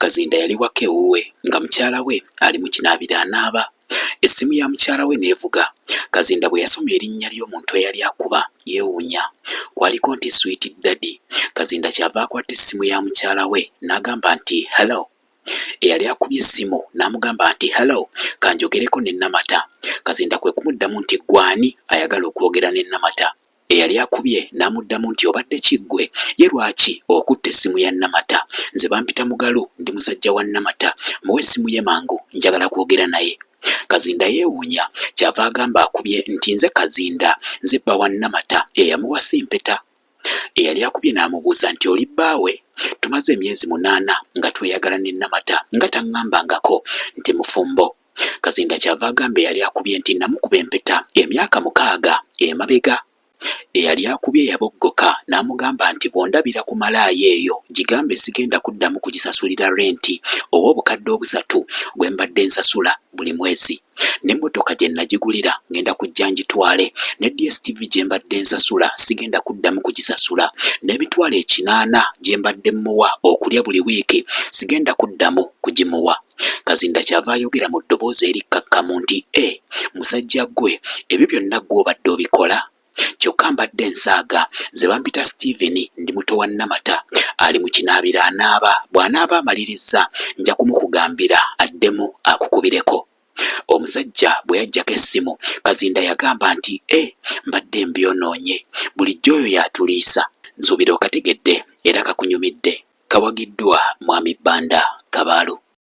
Kazinda yali waka ewuwe nga mukyala we ali mu kinaabiro anaaba. Essimu ya mukyala we n'evuga. Kazinda bwe yasoma erinnya ly'omuntu eyali akuba yeewuunya. Kwaliko nti Sweet Daddy. Kazinda kyava akwata essimu ya mukyala we n'agamba nti hello. Eyali akubye essimu n'amugamba nti hello, kanjogereko ne Namata. Kazinda kwe kumuddamu nti gwani ayagala okwogera ne Namata. Eyali akubye n'amuddamu nti obadde kiggwe, ye lwaki okutte essimu ya Namata? Nze bampita Mugalu, ndi musajja wa Namata, muwe essimu ye mangu, njagala kwogera naye. Kazinda yeewuunya kyava agamba akubye nti nze Kazinda, nze bba wa Namata eyamuwasa empeta. Eyali akubye n'amubuuza nti oli bbaawe? Tumaze emyezi 8 nga tweyagala ne Namata nga taŋŋambangako nti mufumbo. Kazinda kyava agamba eyali akubye nti namukuba empeta emyaka 6 emabega. Eyali akubye yaboggoka n'amugamba nti bw'ondabira ku malaayi eyo gigambe sigenda kuddamu kugisasulira renti ow'obukadde 3 gwe mbadde nsasula buli mwezi. N'emmotoka gye nagigulira ngenda kujja ngitwale, ne DSTV gye mbadde nsasula sigenda kuddamu kugisasula, n'emitwalo 8 gye mbadde muwa okulya buli wiiki sigenda kuddamu kugimuwa. Kazinda kyava ayogera mu ddoboozi erikkakkamu nti musajja ggwe ebyo byonna ggwe obadde obikola? Kyokka mbadde nsaaga, nze bampita Steven, ndi muto wa Namata, ali mu kinaabiro anaaba. Bw'anaaba amalirizza nja kumukugambira addemu akukubireko. Omusajja bwe yaggyako essimu, Kazinda yagamba nti mbadde mbyonoonye, bulijjo oyo yatuliisa. Nsuubira okategedde era kakunyumidde. Kawagiddwa Mwami Bbanda Kabaalu.